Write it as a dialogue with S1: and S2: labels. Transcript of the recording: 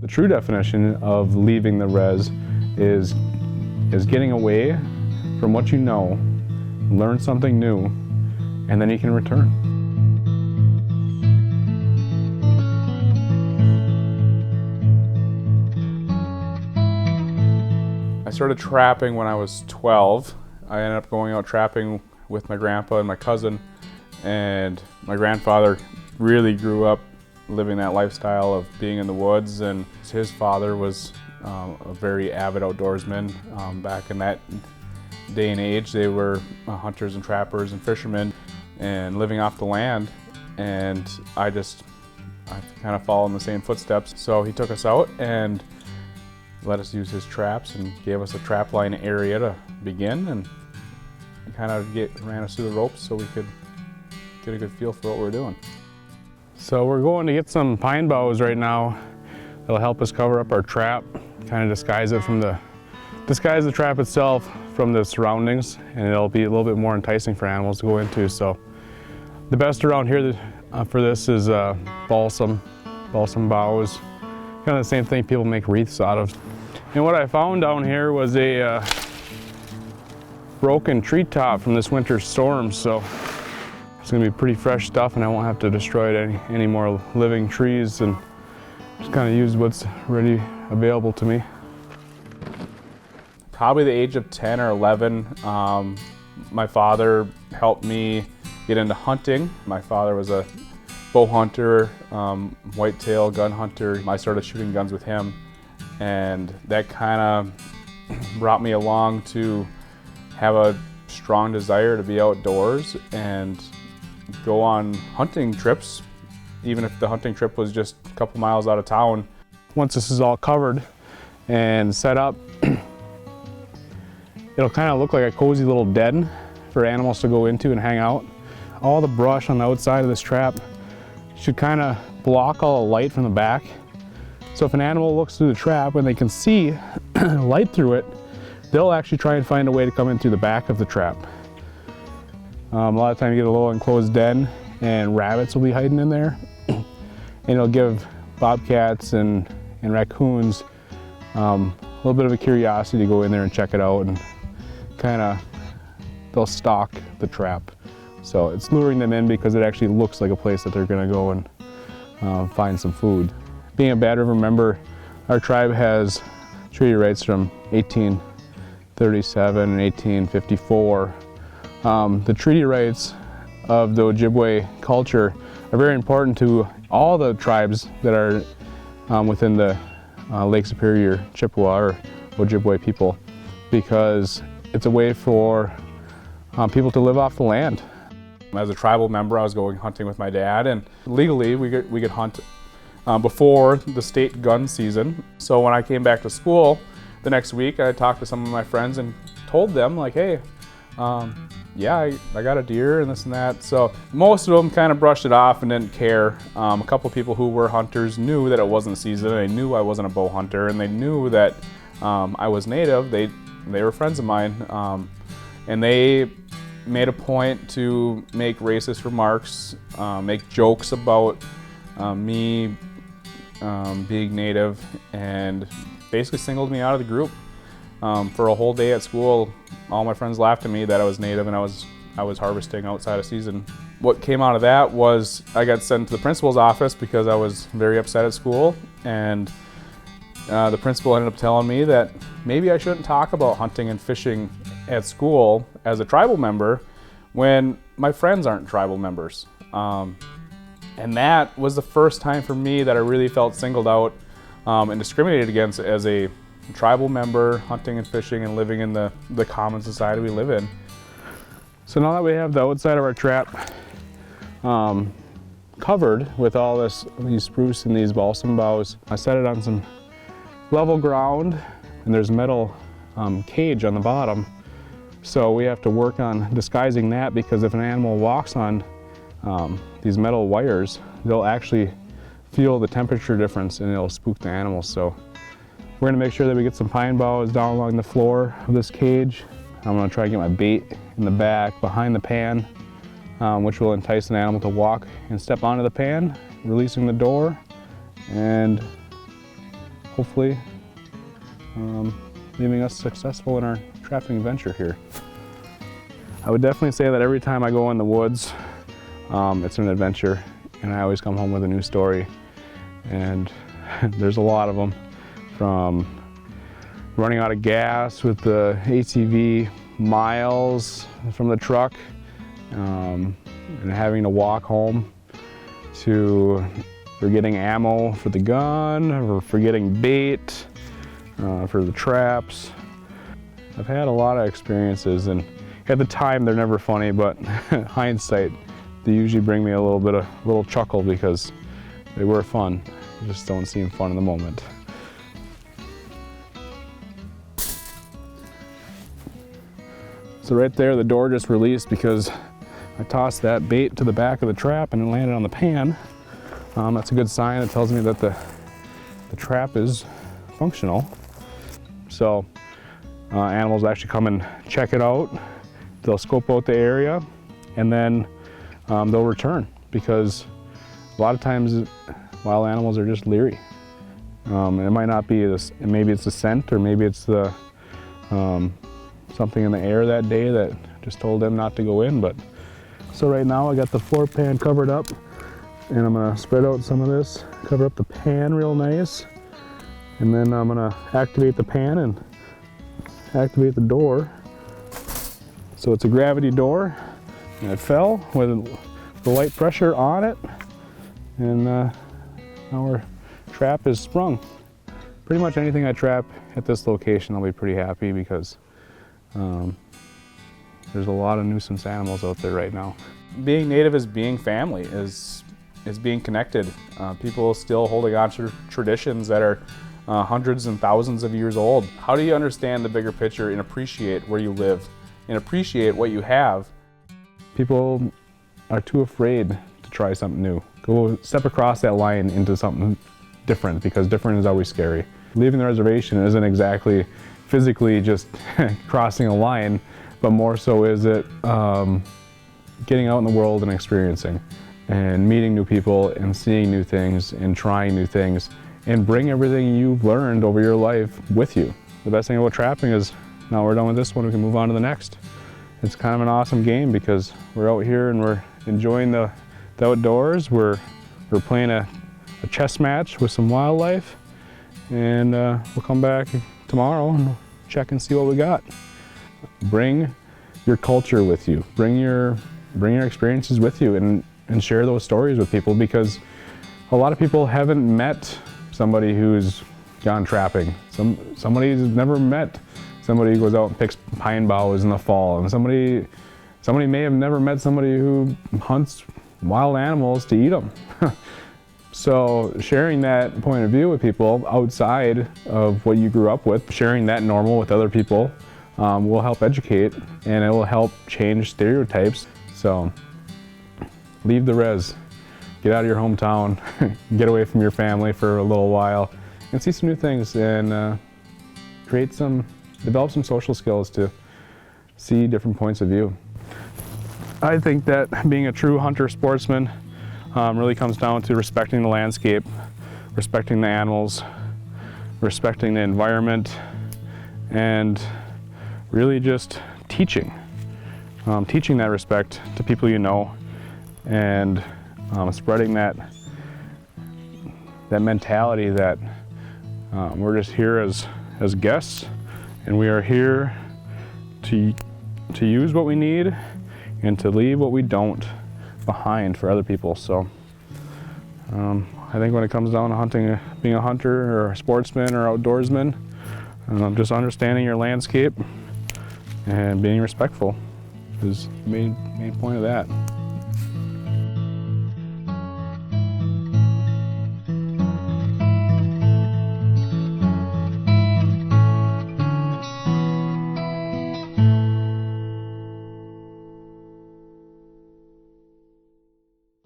S1: The true definition of leaving the res is getting away from what you know, learn something new, and then you can return. I started trapping when I was 12. I ended up going out trapping with my grandpa and my cousin, and my grandfather really grew up living that lifestyle of being in the woods, and his father was a very avid outdoorsman. Back in that day and age, they were hunters and trappers and fishermen and living off the land, and I kind of followed in the same footsteps. So he took us out and let us use his traps and gave us a trap line area to begin, and kind of ran us through the ropes so we could get a good feel for what we're doing. So we're going to get some pine boughs right now. It'll help us cover up our trap, kind of disguise the trap itself from the surroundings, and it'll be a little bit more enticing for animals to go into. So the best around here for this is balsam boughs, kind of the same thing people make wreaths out of. And what I found down here was a broken treetop from this winter's storm, so it's going to be pretty fresh stuff, and I won't have to destroy any more living trees, and just kind of use what's ready available to me. Probably the age of 10 or 11, my father helped me get into hunting. My father was a bow hunter, whitetail gun hunter. I started shooting guns with him, and that kind of brought me along to have a strong desire to be outdoors and go on hunting trips, even if the hunting trip was just a couple miles out of town. Once this is all covered and set up, it'll kind of look like a cozy little den for animals to go into and hang out. All the brush on the outside of this trap should kind of block all the light from the back. So if an animal looks through the trap and they can see light through it, they'll actually try and find a way to come in through the back of the trap. A lot of times you get a little enclosed den and rabbits will be hiding in there, and it'll give bobcats and raccoons a little bit of a curiosity to go in there and check it out, and they'll stalk the trap. So it's luring them in because it actually looks like a place that they're going to go and find some food. Being a Bad River member, our tribe has treaty rights from 1837 and 1854. The treaty rights of the Ojibwe culture are very important to all the tribes that are within the Lake Superior Chippewa or Ojibwe people, because it's a way for people to live off the land. As a tribal member, I was going hunting with my dad, and legally we could hunt before the state gun season. So when I came back to school the next week, I talked to some of my friends and told them, like, hey, yeah, I got a deer and this and that. So most of them kind of brushed it off and didn't care. A couple of people who were hunters knew that it wasn't season, and they knew I wasn't a bow hunter, and they knew that I was native. They were friends of mine, and they made a point to make racist remarks, make jokes about me being native, and basically singled me out of the group. For a whole day at school, all my friends laughed at me that I was native and I was harvesting outside of season. What came out of that was I got sent to the principal's office because I was very upset at school, and the principal ended up telling me that maybe I shouldn't talk about hunting and fishing at school as a tribal member when my friends aren't tribal members. And that was the first time for me that I really felt singled out and discriminated against as a tribal member, hunting and fishing and living in the common society we live in. So now that we have the outside of our trap covered with all these spruce and these balsam boughs, I set it on some level ground, and there's metal cage on the bottom. So we have to work on disguising that, because if an animal walks on these metal wires, they'll actually feel the temperature difference and it'll spook the animals. So we're gonna make sure that we get some pine boughs down along the floor of this cage. I'm gonna try to get my bait in the back behind the pan, which will entice an animal to walk and step onto the pan, releasing the door, and hopefully leaving us successful in our trapping venture here. I would definitely say that every time I go in the woods, it's an adventure, and I always come home with a new story. And there's a lot of them, from running out of gas with the ATV miles from the truck, and having to walk home, to forgetting ammo for the gun, or forgetting bait for the traps. I've had a lot of experiences, and at the time they're never funny, but hindsight, they usually bring me a little chuckle because they were fun. They just don't seem fun in the moment. So right there, the door just released because I tossed that bait to the back of the trap and it landed on the pan. That's a good sign. It tells me that the trap is functional. So animals actually come and check it out. They'll scope out the area, and then they'll return, because a lot of times wild animals are just leery. And it might not be this, maybe it's the scent, or maybe it's the something in the air that day that just told them not to go in. But so right now I got the floor pan covered up, and I'm gonna spread out some of this, cover up the pan real nice, and then I'm gonna activate the pan and activate the door. So it's a gravity door, and it fell with the light pressure on it, and our trap is sprung. Pretty much anything I trap at this location, I'll be pretty happy, because there's a lot of nuisance animals out there right now. Being native is being family, is being connected. People still holding on to traditions that are hundreds and thousands of years old. How do you understand the bigger picture and appreciate where you live and appreciate what you have? People are too afraid to try something new. Go step across that line into something different, because different is always scary. Leaving the reservation isn't exactly physically just crossing a line, but more so is it getting out in the world and experiencing and meeting new people and seeing new things and trying new things, and bring everything you've learned over your life with you. The best thing about trapping is, now we're done with this one, we can move on to the next. It's kind of an awesome game, because we're out here and we're enjoying the outdoors. We're playing a chess match with some wildlife, and we'll come back tomorrow and check and see what we got. Bring your culture with you. Bring your experiences with you, and share those stories with people, because a lot of people haven't met somebody who's gone trapping. Somebody who's never met somebody who goes out and picks pine boughs in the fall, and somebody may have never met somebody who hunts wild animals to eat them. So sharing that point of view with people outside of what you grew up with, sharing that normal with other people, will help educate, and it will help change stereotypes. So leave the res, get out of your hometown, get away from your family for a little while, and see some new things, and develop some social skills to see different points of view. I think that being a true hunter sportsman really comes down to respecting the landscape, respecting the animals, respecting the environment, and really just teaching that respect to people you know, and spreading that mentality that we're just here as guests, and we are here to use what we need and to leave what we don't behind for other people. So I think when it comes down to hunting, being a hunter or a sportsman or outdoorsman, just understanding your landscape and being respectful is the main point of that.